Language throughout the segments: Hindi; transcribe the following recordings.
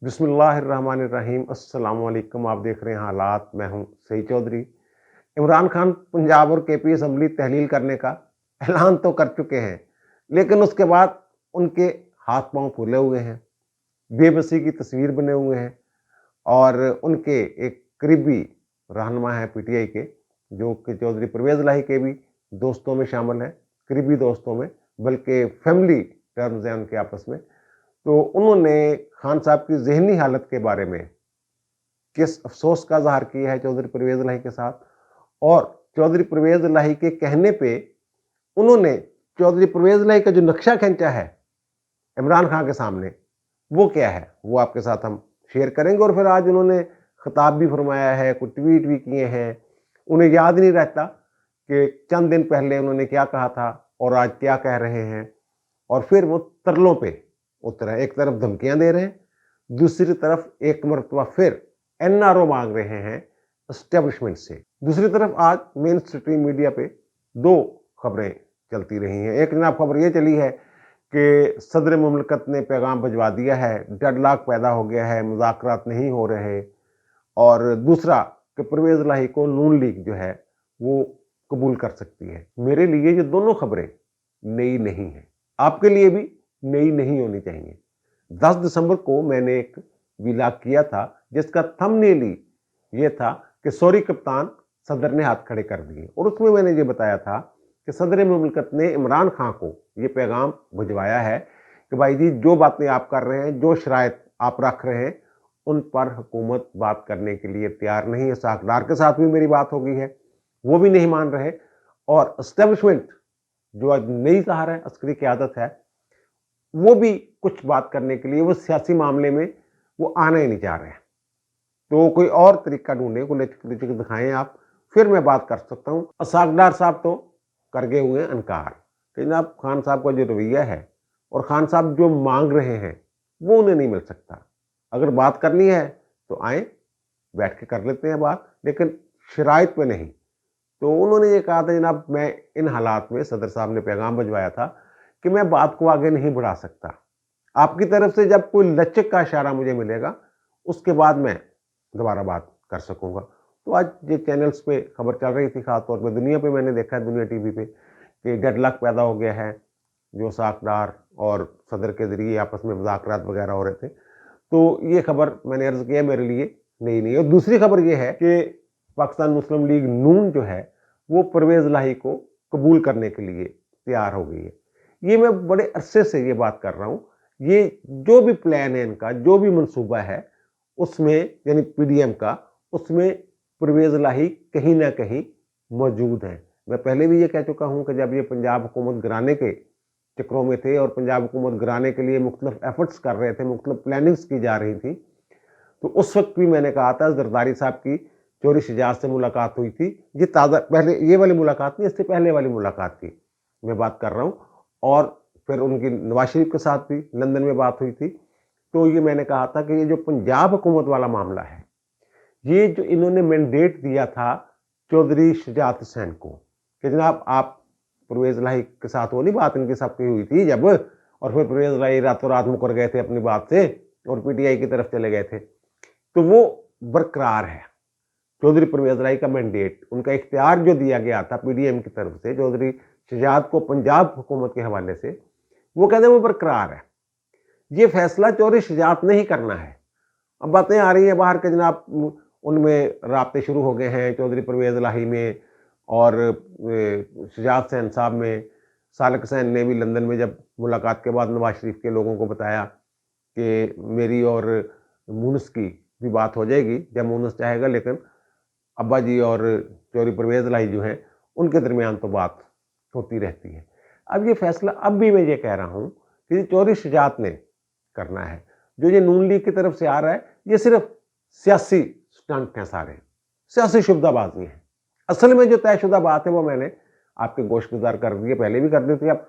बिस्मिल्लाहिर्रहमानिर्रहीम। अस्सलाम वालेकुम। आप देख रहे हैं हालात। मैं हूं सईद चौधरी। इमरान खान पंजाब और केपी असम्बली तहलील करने का ऐलान तो कर चुके हैं, लेकिन उसके बाद उनके हाथ पांव फूले हुए हैं, बेबसी की तस्वीर बने हुए हैं। और उनके एक करीबी रहनुमा है पीटीआई के, जो कि चौधरी परवेज इलाही के भी दोस्तों में शामिल है, करीबी दोस्तों में, बल्कि फैमिली टर्म्स हैं उनके आपस में। तो उन्होंने खान साहब की जहनी हालत के बारे में किस अफसोस का इज़हार किया है चौधरी परवेज इलाही के साथ। और चौधरी परवेज इलाही के कहने पे उन्होंने चौधरी परवेज इलाही का जो नक्शा खींचा है इमरान खान के सामने, वो क्या है, वो आपके साथ हम शेयर करेंगे। और फिर आज उन्होंने खिताब भी फरमाया है, कुछ ट्वीट भी किए हैं। उन्हें याद नहीं रहता कि चंद दिन पहले उन्होंने क्या कहा था और आज क्या कह रहे हैं। और फिर वो तरलों पे उतरे। एक तरफ धमकियां दे रहे हैं, दूसरी तरफ एक मरतबा फिर एनआरओ मांग रहे हैं एस्टेब्लिशमेंट से। दूसरी तरफ आज मेन स्ट्रीम मीडिया पे दो खबरें चलती रही हैं। एक जनाब खबर ये चली है कि सदर मुमलकत ने पैगाम भिजवा दिया है, डेडलॉक पैदा हो गया है, मुज़ाकरात नहीं हो रहे। और दूसरा कि परवेज इलाही को नून लीग जो है वो कबूल कर सकती है। मेरे लिए ये दोनों खबरें नई नहीं है, आपके लिए भी नई नहीं होनी चाहिए। 10 दिसंबर को मैंने एक व्लॉग किया था जिसका थंबनेल ही ये था कि सॉरी कप्तान, सदर ने हाथ खड़े कर दिए। और उसमें मैंने ये बताया था कि सदर मुमलकत ने इमरान खान को ये पैगाम भिजवाया है कि भाई जी, जो बातें आप कर रहे हैं, जो शराइत आप रख रहे हैं, उन पर हुकूमत बात करने के लिए तैयार नहीं है। साकदार के साथ भी मेरी बात हो गई है, वो भी नहीं मान रहे। और एस्टेब्लिशमेंट जो आज नई सहारा है, अस्करी क़यादत है, वो भी कुछ बात करने के लिए, वो सियासी मामले में वो आना ही नहीं चाह रहे हैं। तो कोई और तरीका ढूंढे, कोई लचक दिखाएं आप, फिर मैं बात कर सकता हूँ। साकदार साहब तो कर गए हुए इनकार कि जनाब खान साहब का जो रवैया है और खान साहब जो मांग रहे हैं वो उन्हें नहीं मिल सकता। अगर बात करनी है तो आए, बैठ के कर लेते हैं बात, लेकिन शराइत पे नहीं। तो उन्होंने ये कहा था, जनाब मैं इन हालात में, सदर साहब ने पैगाम भिजवाया था कि मैं बात को आगे नहीं बढ़ा सकता। आपकी तरफ से जब कोई लचक का इशारा मुझे मिलेगा, उसके बाद मैं दोबारा बात कर सकूंगा। तो आज ये चैनल्स पे खबर चल रही थी, खासतौर पर दुनिया पे मैंने देखा है, दुनिया टीवी पे, कि डेडलॉक पैदा हो गया है, जो साकदार और सदर के जरिए आपस में मुज़ाकरात वगैरह हो रहे थे। तो ये खबर मैंने अर्ज किया मेरे लिए नई नहीं है। और दूसरी खबर ये है कि पाकिस्तान मुस्लिम लीग नून जो है वो परवेज इलाही को कबूल करने के लिए तैयार हो गई है। ये मैं बड़े अरसे से ये बात कर रहा हूँ। ये जो भी प्लान है इनका, जो भी मंसूबा है, उसमें यानी पीडीएम का, उसमें परवेज इलाही कहीं ना कहीं मौजूद है। मैं पहले भी ये कह चुका हूँ कि जब ये पंजाब हुकूमत गिराने के चक्रों में थे और पंजाब हुकूमत गिराने के लिए मुख्तलिफ एफर्ट्स कर रहे थे, मुख्तलिफ प्लानिंग्स की जा रही थी, तो उस वक्त भी मैंने कहा था जरदारी साहब की चौधरी शजात से मुलाकात हुई थी। ये ताज़ा, पहले ये वाली मुलाकात नहीं, इससे पहले वाली मुलाकात की मैं बात कर रहा हूँ। और फिर उनकी नवाज शरीफ के साथ भी लंदन में बात हुई थी। तो ये मैंने कहा था कि ये जो पंजाब हुकूमत वाला मामला है, ये जो इन्होंने मैंडेट दिया था चौधरी शजात हुसैन को कि जनाब आप परवेज इलाही के साथ, वो नहीं बात इनकी सबकी हुई थी जब, और फिर परवेज इलाही रातों रात मुकर गए थे अपनी बात से और पीटीआई की तरफ चले गए थे, तो वो बरकरार है। चौधरी परवेज इलाही का मैंडेट, उनका इख्तियार जो दिया गया था पीडीएम की तरफ से चौधरी शजात को पंजाब हुकूमत के हवाले से, वो कहते हैं वो बरकरार है। ये फैसला चौधरी शजात ने ही करना है। अब बातें आ रही हैं बाहर के, जनाब उनमें राब्ते शुरू हो गए हैं चौधरी परवेज इलाही में और शजात हुसैन साहब में। सालिक हुसैन ने भी लंदन में जब मुलाकात के बाद नवाज शरीफ के लोगों को बताया कि मेरी और मुनस की भी बात हो जाएगी जब मुनस चाहेगा, लेकिन अब्बा जी और चौधरी परवेज इलाही जो हैं उनके दरमियान तो बात होती रहती है। अब ये फैसला अब भी मैं ये कह रहा हूँ कि चौधरी शजात ने करना है। जो ये नून लीग की तरफ से आ रहा है, ये सिर्फ सियासी स्टंट हैं, सारे सियासी शुबदाबाजी हैं। असल में जो तयशुदा बात है वो मैंने आपके गोशगुजार कर दी है, पहले भी कर दी थी। अब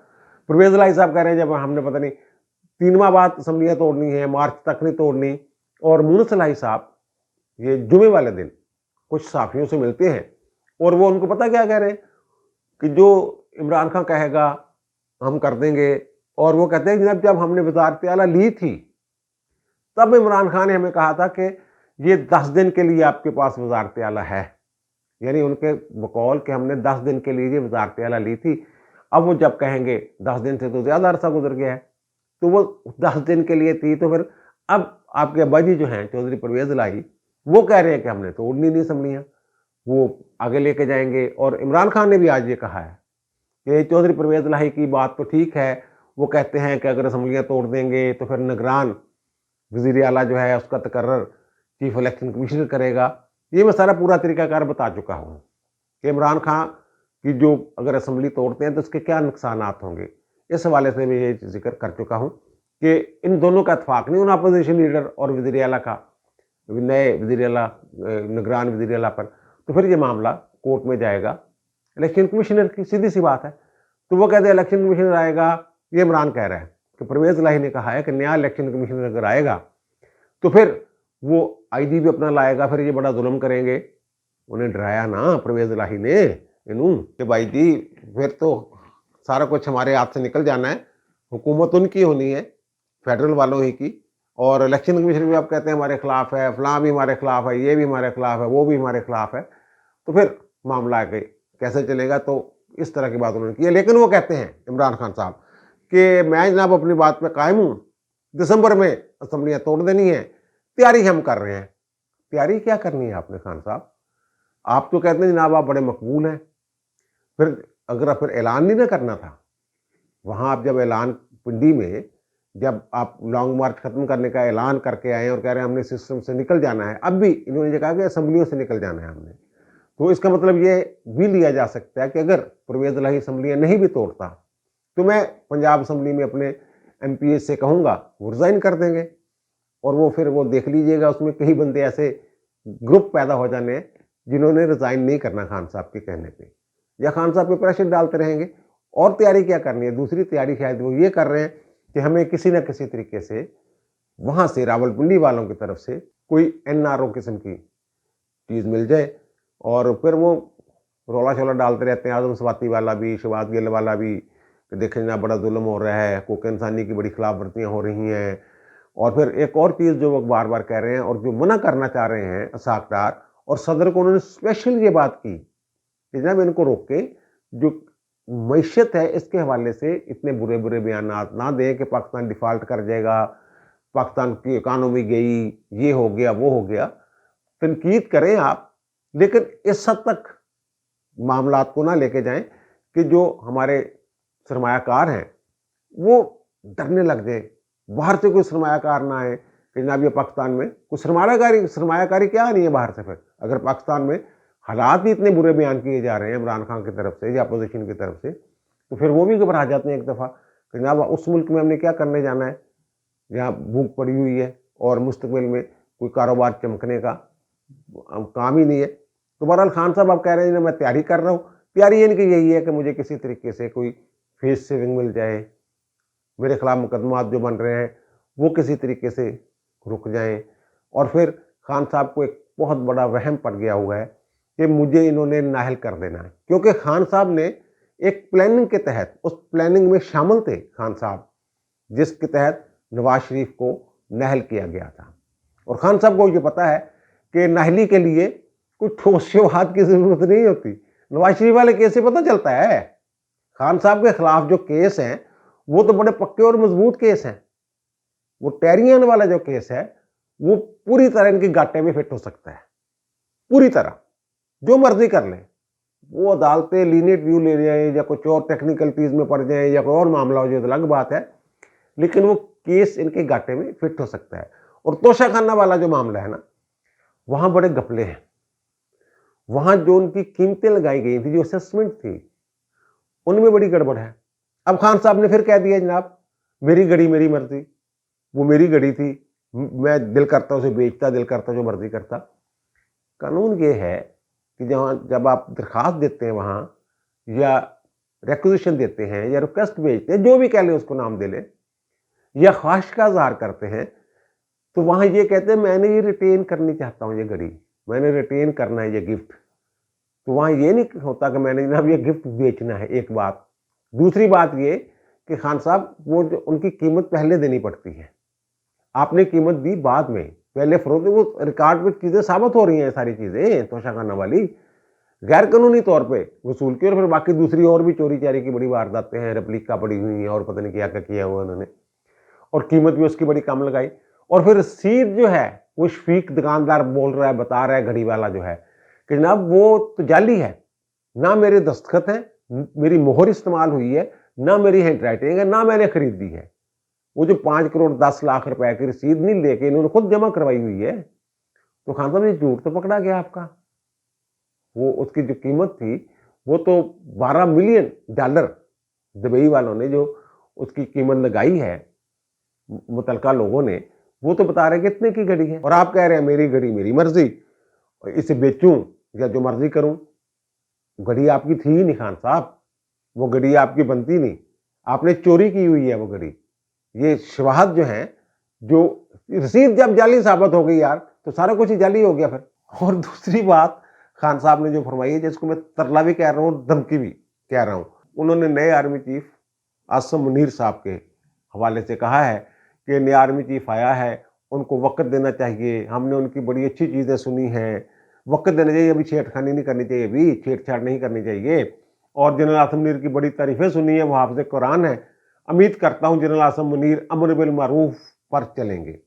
परवेज इलाही साहब कह रहे हैं जब हमने पता नहीं 3वां बात असम्बलियाँ तोड़नी है, मार्च तक नहीं तोड़नी। और मुनस इलाही साहब ये जुमे वाले दिन कुछ साफियों से मिलते हैं और वो उनको पता क्या कह रहे हैं कि जो इमरान खान कहेगा हम कर देंगे। और वो कहते हैं जनाब जब हमने वज़ारत आला ली थी तब इमरान खान ने हमें कहा था कि ये 10 दिन के लिए आपके पास वजारत आला है, यानी उनके बकौल कि हमने 10 दिन के लिए ये वजारत आला ली थी। अब वो जब कहेंगे 10 दिन से तो ज़्यादा अरसा गुजर गया है, तो वो 10 दिन के लिए थी, तो फिर अब आपके अब्बा जी जो हैं चौधरी परवेज़ इलाही, वो कह रहे हैं कि हमने तोड़नी नहीं असम्बलियाँ, वो आगे लेके जाएंगे। और इमरान खान ने भी आज ये कहा है कि चौधरी परवेज़ इलाही की बात तो ठीक है, वो कहते हैं कि अगर असम्बलियाँ तोड़ देंगे तो फिर निगरान वज़ीर आला जो है उसका तकर्रर चीफ इलेक्शन कमिश्नर करेगा। ये मैं सारा पूरा तरीकाकार बता चुका हूँ कि इमरान खान की जो अगर असम्बली तोड़ते हैं तो उसके क्या नुकसानात होंगे। इस हवाले से मैं ये जिक्र कर चुका हूँ कि इन दोनों का इत्फाक नहीं, उन अपोजिशन लीडर और वज़ीर आला का, नए वज़ीर आला निगरान वज़ीर आला पर, तो फिर ये मामला कोर्ट में जाएगा इलेक्शन कमिश्नर की, सीधी सी बात है। तो वो कहते हैं इलेक्शन कमिश्नर आएगा, ये इमरान कह रहा है कि परवेज़ इलाही ने कहा है कि नया इलेक्शन कमिश्नर अगर आएगा तो फिर वो आईजी भी अपना लाएगा, फिर ये बड़ा जुल्म करेंगे। उन्हें डराया ना परवेज़ इलाही ने इनू कि भाई जी फिर तो सारा कुछ हमारे हाथ से निकल जाना है, हुकूमत उनकी होनी है, फेडरल वालों ही की, और इलेक्शन कमीशन भी आप कहते हैं हमारे खिलाफ है, फलां भी हमारे खिलाफ है, ये भी हमारे खिलाफ है, वो भी हमारे खिलाफ है, तो फिर मामला आगे कैसे चलेगा। तो इस तरह की बात उन्होंने की है। लेकिन वो कहते हैं इमरान खान साहब कि मैं जनाब अपनी बात पे कायम हूँ, दिसंबर में असम्बलियाँ तोड़ देनी है, तैयारी हम कर रहे हैं। तैयारी क्या करनी है आपने खान साहब? आप तो कहते हैं जनाब आप बड़े मकबूल हैं, फिर अगर फिर ऐलान नहीं ना करना था, वहाँ आप जब ऐलान पिंडी में जब आप लॉन्ग मार्च खत्म करने का ऐलान करके आए और कह रहे हैं हमने सिस्टम से निकल जाना है, अब भी इन्होंने ये कहा कि असम्बलियों से निकल जाना है हमने, तो इसका मतलब ये भी लिया जा सकता है कि अगर परवेज़ इलाही असम्बलियाँ नहीं भी तोड़ता तो मैं पंजाब असम्बली में अपने MPs से कहूँगा वो रिज़ाइन कर देंगे, और वो फिर वो देख लीजिएगा उसमें कई बंदे ऐसे ग्रुप पैदा हो जाने हैं जिन्होंने रिज़ाइन नहीं करना खान साहब के कहने पे, या खान साहब पे प्रेशर डालते रहेंगे। और तैयारी क्या करनी है? दूसरी तैयारी शायद वो ये कर रहे हैं कि हमें किसी न किसी तरीके से वहाँ से रावलपिंडी वालों की तरफ से कोई NRO किस्म की चीज़ मिल जाए, और फिर वो रौला शौला डालते रहते हैं, आज़म स्वाति वाला भी, शहबाज गिल वाला भी, कि देखें ना बड़ा जुल्म हो रहा है, कोक इंसानी की बड़ी खिलाफ वर्जियाँ हो रही हैं। और फिर एक और चीज़ जो वो बार बार कह रहे हैं और जो मना करना चाह रहे हैं साकदार, और सदर को उन्होंने स्पेशल ये बात की कि जनाब इनको रोक के जो मईशत है इसके हवाले से इतने बुरे बुरे बयान ना दें कि पाकिस्तान डिफ़ाल्ट कर जाएगा, पाकिस्तान की इकानमी गई, ये हो गया वो हो गया। तनकीद करें आप, लेकिन इस हद तक मामलात को ना लेके जाएं कि जो हमारे सरमायाकार हैं वो डरने लग जाए, बाहर से कोई सरमायाकार ना आए कि जनाब ये पाकिस्तान में कोई सरमायाकारी क्या नहीं है बाहर से। फिर अगर पाकिस्तान में हालात ही इतने बुरे बयान किए जा रहे हैं इमरान खान की तरफ से या अपोजिशन की तरफ से, तो फिर वो भी घबरा जाते हैं एक दफ़ा कि जनाब उस मुल्क में हमने क्या करने जाना है जहाँ भूख पड़ी हुई है और मुस्तकबिल में कोई कारोबार चमकने का काम ही नहीं है। तो बहरहाल खान साहब आप कह रहे हैं मैं तैयारी कर रहा हूँ, तैयारी इनकी यही है कि मुझे किसी तरीके से कोई फेस सेविंग मिल जाए, मेरे खिलाफ मुकदमात जो बन रहे हैं वो किसी तरीके से रुक जाएं। और फिर खान साहब को एक बहुत बड़ा वहम पड़ गया हुआ है कि मुझे इन्होंने नाहल कर देना है, क्योंकि खान साहब ने एक प्लानिंग के तहत, उस प्लानिंग में शामिल थे खान साहब जिसके तहत नवाज शरीफ को नाहल किया गया था। और खान साहब को ये पता है कि नाहली के लिए कोई ठोस शवाहत की जरूरत नहीं होती। नवाज शरीफ वाले केस से पता चलता है खान साहब के खिलाफ जो केस हैं वो तो बड़े पक्के और मजबूत केस हैं। वो टेरियन वाला जो केस है वो पूरी तरह इनके गाटे में फिट हो सकता है, पूरी तरह, जो मर्जी कर ले, वो अदालतें लीनियट व्यू ले जाए या कुछ और टेक्निकल चीज में पड़ जाए या कोई और मामला हो जाए तो अलग बात है, लेकिन वो केस इनके गाटे में फिट हो सकता है। और तोशाखाना वाला जो मामला है ना, वहां बड़े घपले हैं, वहां जो उनकी कीमतें लगाई गई थी, जो असेसमेंट थी, उनमें बड़ी गड़बड़ है। अब खान साहब ने फिर कह दिया जनाब मेरी गड़ी मेरी मर्जी, वो मेरी गड़ी थी, मैं दिल करता उसे बेचता, दिल करता जो मर्जी करता। कानून ये है कि जब आप दरखास्त देते हैं वहाँ या रिक्वेजिशन देते हैं या रिक्वेस्ट भेजते हैं, जो भी कह लें उसको नाम दे लें, या ख्वाहिश का इजहार करते हैं, तो वहाँ ये कहते हैं मैंने ये रिटेन करनी चाहता हूँ, ये घड़ी मैंने रिटेन करना है, ये गिफ्ट। तो वहाँ ये नहीं होता कि मैंने जनाब ये गिफ्ट बेचना है, एक बात। दूसरी बात ये कि खान साहब वो जो उनकी कीमत पहले देनी पड़ती है। आपने कीमत दी बाद में, पहले फरोख्त, वो रिकॉर्ड पे चीज़ें साबित हो रही हैं, सारी चीज़ें तोशाखाना वाली गैर कानूनी तौर पे वसूल की, और फिर बाकी दूसरी और भी चोरी चारी की बड़ी वारदातें हैं, रेप्लिका पड़ी हुई हैं और पता नहीं क्या क्या किया हुआ उन्होंने, और कीमत भी उसकी बड़ी कम लगाई। और फिर रसीद जो है वो शफीक दुकानदार बोल रहा है, बता रहा है घड़ी वाला जो है कि जनाब वो तो जाली है, ना मेरे दस्तखत हैं, मेरी मोहर इस्तेमाल हुई है, ना मेरी हैंड राइटिंग है, ना मैंने खरीदी है। वो जो 5 करोड़ 10 लाख रुपए की रसीद नहीं लेके इन्होंने खुद जमा करवाई हुई है। तो खान साहब, ये झूठ तो पकड़ा गया आपका। वो उसकी जो कीमत थी वो तो $12 मिलियन दुबई वालों ने जो उसकी कीमत लगाई है मुतलका लोगों ने, वो तो बता रहे कि इतने की घड़ी है, और आप कह रहे हैं मेरी घड़ी मेरी मर्जी, इसे बेचूं या जो मर्जी करूं। घड़ी आपकी थी ही नहीं खान साहब, वो घड़ी आपकी बनती नहीं, आपने चोरी की हुई है वो घड़ी। ये शवाहद जो है, जो रसीद जब जाली साबित हो गई यार, तो सारा कुछ ही जाली हो गया फिर। और दूसरी बात खान साहब ने जो फरमाई है, जिसको मैं तरला भी कह रहा हूँ, धमकी भी कह रहा हूँ, उन्होंने नए आर्मी चीफ आसम मुनीर साहब के हवाले से कहा है कि नया आर्मी चीफ आया है, उनको वक्त देना चाहिए, हमने उनकी बड़ी अच्छी चीज़ें सुनी हैं, वक्त देना चाहिए, अभी छेड़खानी नहीं करनी चाहिए, अभी छेड़छाड़ नहीं करनी चाहिए। और जनरल आसम मुनीर की बड़ी तारीफें सुनी है, वो हाफिज कुरान है, उम्मीद करता हूँ जनरल आसम मुनीर अमर बिल मारूफ पर चलेंगे।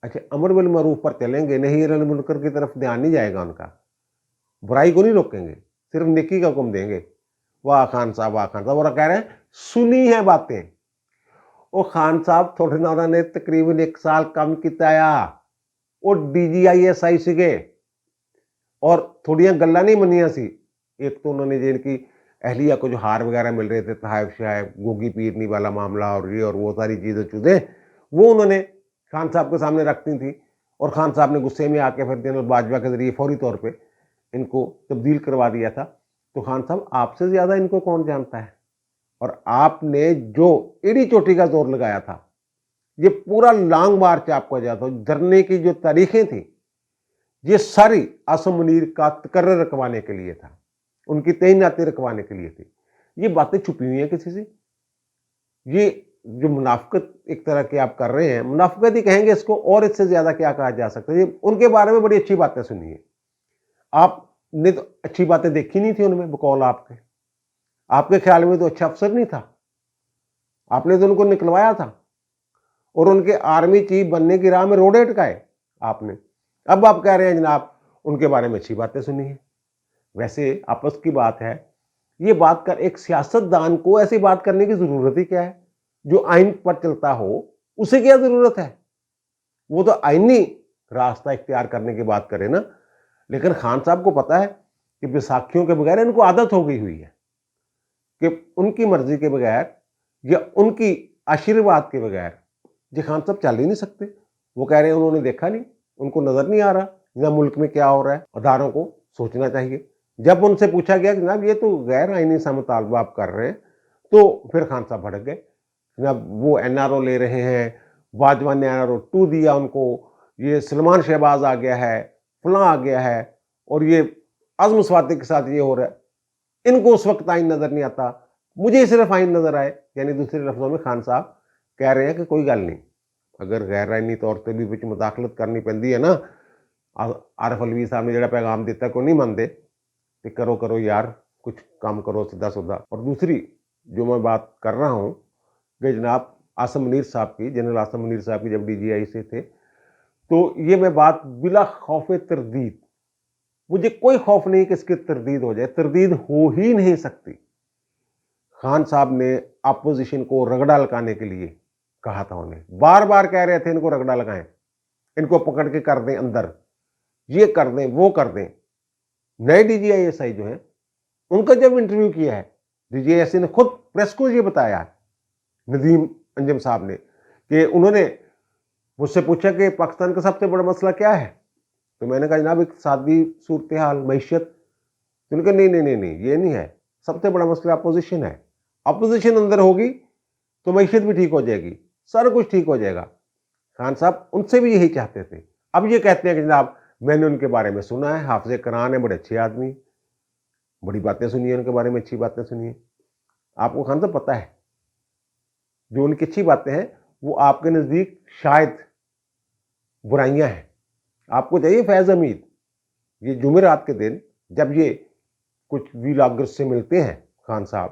अच्छा, अमर बिल मारूफ पर चलेंगे, नहीं अनिल मुनकर की तरफ ध्यान नहीं जाएगा उनका, बुराई को नहीं रोकेंगे, सिर्फ नेकी का हुक्म देंगे। वाह खान साहब, वाह खान साहब। और कह रहे हैं सुनी है बातें। वो खान साहब थोड़े ना उन्होंने तकरीबन 1 साल काम किया, वो DGISI सीगे और थोड़िया गल्ला नहीं मनिया सी। एक तो उन्होंने जिनकी अहलिया को जो हार वगैरह मिल रहे थे, तहाइफ शायब गोगी पीरनी वाला मामला और ये और वो सारी चीज़ें चुदे, वो उन्होंने खान साहब के सामने रखती थी, और खान साहब ने गुस्से में आके फिर जनरल बाजवा के जरिए फौरी तौर पे इनको तब्दील करवा दिया था। तो खान साहब, आपसे ज़्यादा इनको कौन जानता है? और आपने जो एड़ी चोटी का जोर लगाया था, ये पूरा लॉन्ग मार्च आपको याद हो, धरने की जो तारीखें थी, ये सारी आसम मुनीर का तकर्रर रखवाने के लिए था, उनकी तैनाती रखवाने के लिए थी। ये बातें छुपी हुई हैं किसी से। ये जो मुनाफिकत एक तरह की आप कर रहे हैं, मुनाफिकत ही कहेंगे इसको, और इससे ज्यादा क्या कहा जा सकता है। ये उनके बारे में बड़ी अच्छी बातें सुनी है, आपने तो अच्छी बातें देखी नहीं थी उनमें, बकौल आपके, आपके ख्याल में तो अच्छा अफसर नहीं था, आपने तो उनको निकलवाया था और उनके आर्मी चीफ बनने की राह में रोड़े अटकाए आपने। अब आप कह रहे हैं जनाब उनके बारे में अच्छी बातें सुनी है। वैसे आपस की बात है, ये बात कर, एक सियासतदान को ऐसी बात करने की जरूरत ही क्या है? जो आइन पर चलता हो उसे क्या जरूरत है? वो तो आईनी रास्ता इख्तियार करने की बात करे ना। लेकिन खान साहब को पता है कि बैसाखियों के बगैर इनको आदत हो गई हुई है कि उनकी मर्जी के बगैर या उनकी आशीर्वाद के बगैर जी खान साहब चल ही नहीं सकते। वो कह रहे हैं उन्होंने देखा नहीं, उनको नजर नहीं आ रहा या मुल्क में क्या हो रहा है, अदारों को सोचना चाहिए। जब उनसे पूछा गया कि जनाब ये तो गैर आईनी सा मुतालबा आप कर रहे हैं, तो फिर खान साहब भड़क गए। जनाब वो NRO ले रहे हैं, बाजवा ने NRO 2 दिया उनको, ये सलमान शहबाज आ गया है, फलां आ गया है, और ये आजम स्वाति के साथ ये हो रहा है। इनको उस वक्त आइन नजर नहीं आता, मुझे सिर्फ आइन नजर आए। यानी दूसरे लफ्जों में खान साहब कह रहे हैं कि कोई गल नहीं, अगर गैर आईनी तौर पर भी विच मुदाखलत करनी पैंदी है ना, आरिफ अलवी साहब ने जो पैगाम दिता को नहीं मानते, तो करो करो यार, कुछ काम करो सीधा सुधा। और दूसरी जो मैं बात कर रहा हूँ कि जनाब आसम मुनीर साहब की, जनरल आसम मुनीर साहब की जब DGI से थे, तो ये मैं बात बिला खौफ तरदीद, मुझे कोई खौफ नहीं कि इसकी तरदीद हो जाए, तरदीद हो ही नहीं सकती। खान साहब ने अपोजिशन को रगड़ा लगाने के लिए कहा था, उन्हें बार बार कह रहे थे इनको रगड़ा लगाएं, इनको पकड़ के कर दें अंदर, ये कर दें वो कर दें। नए DGISI जो है, उनका जब इंटरव्यू किया है, DGISI ने खुद प्रेस को ये बताया है, नदीम अंजम साहब ने, कि उन्होंने मुझसे पूछा कि पाकिस्तान का सबसे बड़ा मसला क्या है, तो मैंने कहा जनाब एक सादी सूरत हाल, मैशियत। तो उन्होंने कहा नहीं नहीं नहीं नहीं, ये नहीं है, सबसे बड़ा मसला अपोजिशन है, अपोजिशन अंदर होगी तो मैशियत भी ठीक हो जाएगी, सारा कुछ ठीक हो जाएगा। खान साहब उनसे भी यही चाहते थे। अब ये कहते हैं कि जनाब मैंने उनके बारे में सुना है, हाफिज कुरान है, बड़े अच्छे आदमी, बड़ी बातें सुनी है उनके बारे में, अच्छी बातें सुनी है। आपको खान साहब पता है जो उनकी अच्छी बातें हैं वो आपके नज़दीक शायद बुराइयां हैं। आपको चाहिए फैज़ हमीद, ये जुमेरात के दिन जब ये कुछ वीलॉगर्स से मिलते हैं खान साहब,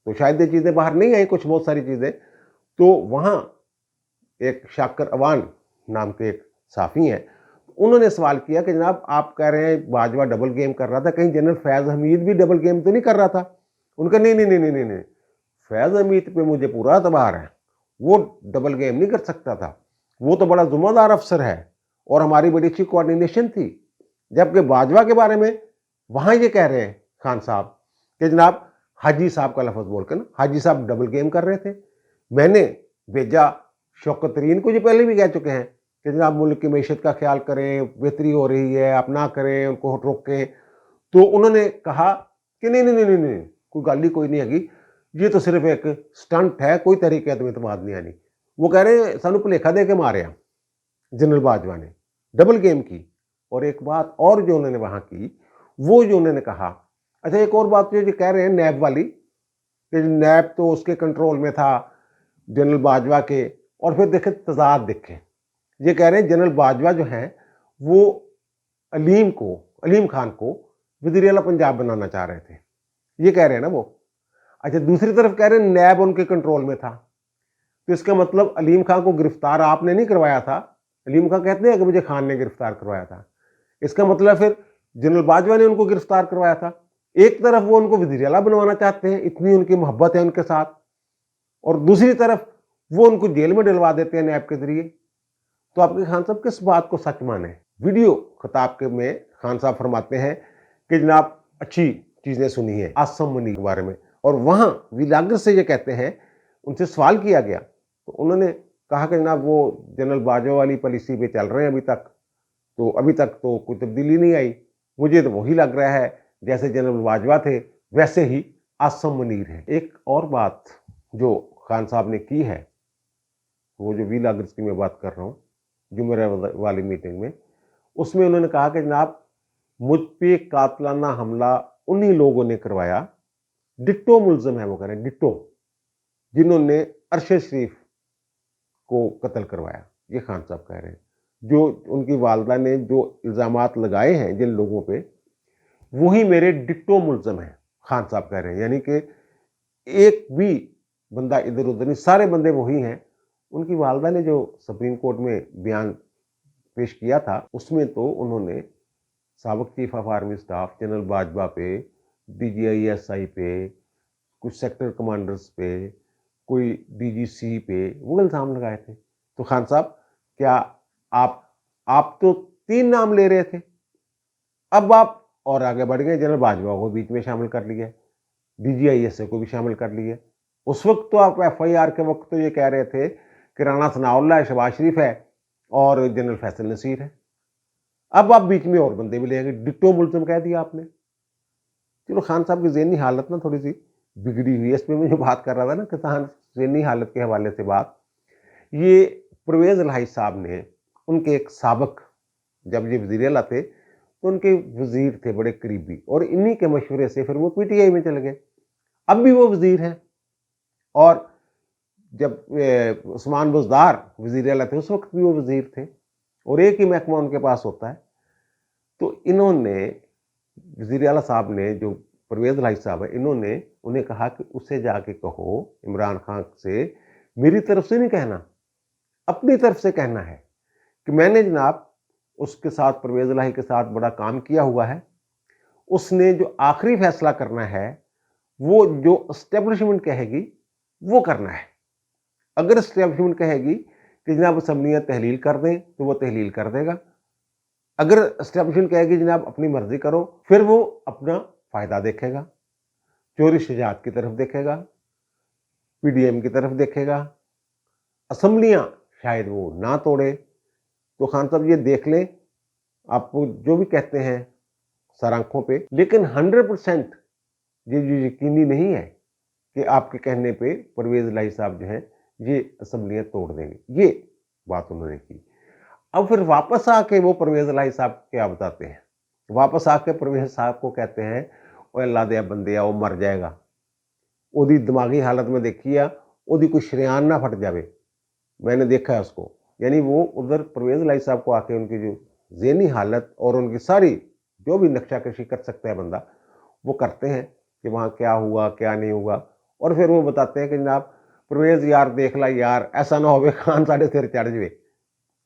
तो शायद ये चीज़ें बाहर नहीं आई, कुछ बहुत सारी चीज़ें। तो वहाँ एक शाकर अवान नाम के एक साफ़ी हैं, उन्होंने सवाल किया कि जनाब आप कह रहे हैं बाजवा डबल गेम कर रहा था, कहीं जनरल फैज़ हमीद भी डबल गेम तो नहीं कर रहा था? उनका नहीं नहीं नहीं नहीं नहीं नहीं, फैज़ हमीद पे मुझे पूरा एतबार है, वो डबल गेम नहीं कर सकता था, वो तो बड़ा ज़िम्मेदार अफसर है और हमारी बड़ी अच्छी कोऑर्डिनेशन थी। जबकि बाजवा के बारे में वहाँ ये कह रहे हैं खान साहब कि जनाब हाजी साहब का लफ्ज़ बोलकर ना, हाजी साहब डबल गेम कर रहे थे। मैंने भेजा शौकत तरीन को, ये पहले भी कह चुके हैं कि जनाब मुल्क की मैशत का ख्याल करें, बेहतरी हो रही है, आप ना करें, उनको रोकें। तो उन्होंने कहा कि नहीं नहीं नहीं नहीं नहीं, कोई गल ही कोई नहीं हैगी, ये तो सिर्फ एक स्टंट है, कोई तरीके तो इतमाद नहीं आनी। वो कह रहे सानू भुलेखा दे के मारे जनरल बाजवा ने, डबल गेम की। और एक बात और जो उन्होंने वहाँ की, वो जो उन्होंने कहा, अच्छा एक और बात जो कह रहे हैं नैब वाली, कि नैब तो उसके कंट्रोल में था जनरल बाजवा के, और फिर देखें तजाद देखें, ये कह रहे हैं जनरल बाजवा जो हैं वो अलीम खान को वज़ीर आला पंजाब बनाना चाह रहे थे, ये कह रहे हैं ना वो। अच्छा दूसरी तरफ कह रहे हैं नैब उनके कंट्रोल में था, तो इसका मतलब अलीम खान को गिरफ्तार आपने नहीं करवाया था। अलीम खान कहते हैं कि मुझे खान ने गिरफ्तार करवाया था, इसका मतलब फिर जनरल बाजवा ने उनको गिरफ्तार करवाया था। एक तरफ वो उनको वज़ीर आला बनवाना चाहते हैं, इतनी उनकी मोहब्बत है उनके साथ, और दूसरी तरफ वो उनको जेल में डलवा देते हैं नैब के जरिए। तो आपके खान साहब किस बात को सच माने? वीडियो खिताब के में खान साहब फरमाते हैं कि जनाब अच्छी चीज़ें सुनी है आसम मुनीर के बारे में, और वहाँ वीलागर से ये कहते हैं, उनसे सवाल किया गया तो उन्होंने कहा कि जनाब वो जनरल बाजवा वाली पॉलिसी पे चल रहे हैं अभी तक तो कोई तब्दीली नहीं आई, मुझे तो वही लग रहा है जैसे जनरल बाजवा थे वैसे ही आसम मुनीर है। एक और बात जो खान साहब ने की है, वो जो वीलागर्स की मैं बात कर रहा हूँ जुमेरात वाली मीटिंग में, उसमें उन्होंने कहा कि जनाब मुझ पे कातलाना हमला उन्हीं लोगों ने करवाया, डिट्टो मुल्ज़म है वो कह रहे हैं, डिट्टो, जिन्होंने अरशद शरीफ को कत्ल करवाया। ये खान साहब कह रहे हैं, जो उनकी वालदा ने जो इल्ज़ामात लगाए हैं जिन लोगों पे, वही मेरे डिट्टो मुल्ज़म हैं, खान साहब कह रहे हैं। यानी कि एक भी बंदा इधर उधर नहीं, सारे बंदे वही हैं। उनकी वालदा ने जो सुप्रीम कोर्ट में बयान पेश किया था, उसमें तो उन्होंने साबिक़ chief of army staff general Bajwa पे, DGISI पे, कुछ सेक्टर कमांडर्स पे, कोई DGC पे वो इल्ज़ाम लगाए थे। तो खान साहब क्या आप तो 3 नाम ले रहे थे, अब आप और आगे बढ़ गए, जनरल बाजवा को बीच में शामिल कर लिया, DGISI को भी शामिल कर लिया। उस वक्त तो आप FIR के वक्त तो ये कह रहे थे कि राणा सनाउल्लाह है, शहबाज शरीफ है और जनरल फैसल नसीर है। अब आप बीच में और बंदे भी ले आएंगे, डिट्टो मुल्ज़म कह दिया आपने। चलो खान साहब की ज़हनी हालत ना थोड़ी सी बिगड़ी हुई है, इस पर मैं जो बात कर रहा था ना किसान ज़हनी हालत के हवाले से बात, ये परवेज़ इलाही साहब ने, उनके एक साबिक़, जब ये वज़ीर आला थे तो उनके वज़ीर थे बड़े करीबी, और इन्हीं के मशवरे से फिर वो PTI में चले गए। अब भी वो वज़ीर हैं, और जब उस्मान बुज़दार वज़ीर आला थे उस वक्त भी वो वज़ीर थे, और एक ही महकमा उनके पास होता है। तो इन्होंने वज़ीर आला साहब ने, जो परवेज़ इलाही साहब है, इन्होंने उन्हें कहा कि उसे जाके कहो इमरान खान से, मेरी तरफ से नहीं कहना, अपनी तरफ से कहना है कि मैंने जनाब उसके साथ, परवेज़ इलाही के साथ बड़ा काम किया हुआ है, उसने जो आखिरी फैसला करना है वो जो एस्टेब्लिशमेंट कहेगी वो करना है। अगर एस्टेब्लिशमेंट कहेगी कि जनाब असम्बलियाँ तहलील कर दें तो वो तहलील कर देगा, अगर एस्टेब्लिशमेंट कहेगी जनाब अपनी मर्जी करो, फिर वो अपना फ़ायदा देखेगा, चोरी शुजात की तरफ देखेगा, PDM की तरफ देखेगा, असम्बलियाँ शायद वो ना तोड़े। तो खान साहब ये देख लें, आपको जो भी कहते हैं सर आँखों पे, लेकिन 100% ये जो यकीनी नहीं है कि आपके कहने पे परवेज़ इलाही साहब जो हैं ये असम्बलियाँ तोड़ देंगे, ये बात उन्होंने की। अब फिर वापस आके वो परवेज़ इलाही साहब क्या बताते हैं, वापस आके परवेज़ साहब को कहते हैं, ओए अल्लाह दे बंदे वो मर जाएगा, ओदी दिमागी हालत में देखी आ, ओदी कोई शरेआन ना फट जावे, मैंने देखा है उसको, यानी वो उधर परवेज़ इलाही साहब को आके उनकी जो ज़हनी हालत और उनकी सारी जो भी नक्शाकशी कर सकता है बंदा, वो करते हैं कि वहाँ क्या हुआ, क्या नहीं हुआ, और फिर वो बताते हैं कि जनाब परवेज़ यार देख ला यार, ऐसा ना होवे खान साढ़े सिर चढ़ जाए।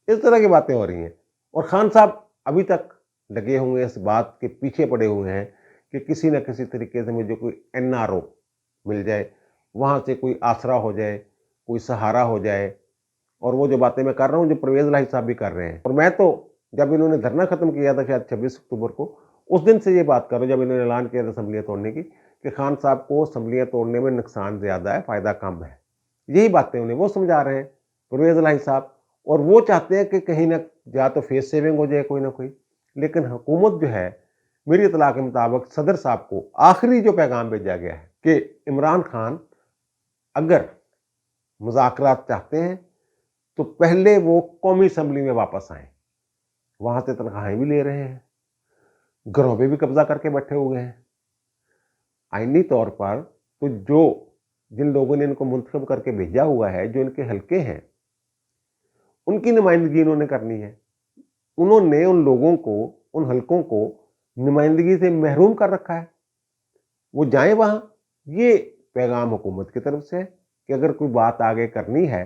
इस तरह की बातें हो रही हैं और खान साहब अभी तक लगे हुए हैं, इस बात के पीछे पड़े हुए हैं कि किसी न किसी तरीके से मुझे कोई एनआरओ मिल जाए, वहाँ से कोई आसरा हो जाए, कोई सहारा हो जाए। और वो जो बातें मैं कर रहा हूँ, जो परवेज़ इलाही साहब भी कर रहे हैं। और मैं तो जब इन्होंने धरना खत्म किया था शायद 26 अक्टूबर को, उस दिन से ये बात कर रहा हूँ, जब इन्होंने ऐलान किया था असेंबलियाँ तोड़ने की, कि खान साहब को असेंबलियाँ तोड़ने में नुकसान ज़्यादा है, फ़ायदा कम है। यही बातें उन्हें वो समझा रहे हैं, परवेज़ इलाही साहब, और वो चाहते हैं कि कहीं न या तो फेस सेविंग हो जाए कोई ना कोई। लेकिन हुकूमत जो है, मेरी इत्तला के मुताबिक सदर साहब को आखिरी जो पैगाम भेजा गया है कि इमरान खान अगर मुज़ाकरात चाहते हैं तो पहले वो कौमी असेंबली में वापस आएँ। वहाँ से तनख्वाहें भी ले रहे हैं, घरों पे भी कब्ज़ा करके बैठे हुए हैं। आईनी तौर पर तो जिन लोगों ने इनको मुंतखब करके भेजा हुआ है, जो इनके हल्के हैं, उनकी नुमाइंदगी इन्होंने करनी है। उन्होंने उन लोगों को, उन हलकों को नुमाइंदगी से महरूम कर रखा है। वो जाएँ वहाँ, ये पैगाम हुकूमत की तरफ से है कि अगर कोई बात आगे करनी है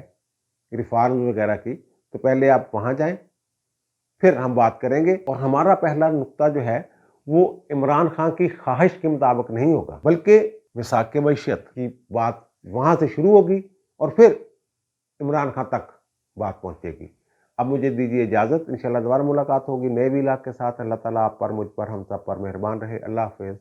रिफॉर्म वगैरह की, तो पहले आप वहाँ जाएँ, फिर हम बात करेंगे। और हमारा पहला नुक्ता जो है, वो इमरान खान की ख्वाहिश के मुताबिक नहीं होगा, बल्कि मिसाक मईशत की बात वहाँ से शुरू होगी और फिर इमरान खान तक बात पहुँचेगी। अब मुझे दीजिए इजाज़त, इंशाअल्लाह दोबारा मुलाकात होगी नए व्लॉग के साथ। अल्लाह ताला आप पर, मुझ पर, हम सब पर मेहरबान रहे। अल्लाह हाफ़िज़।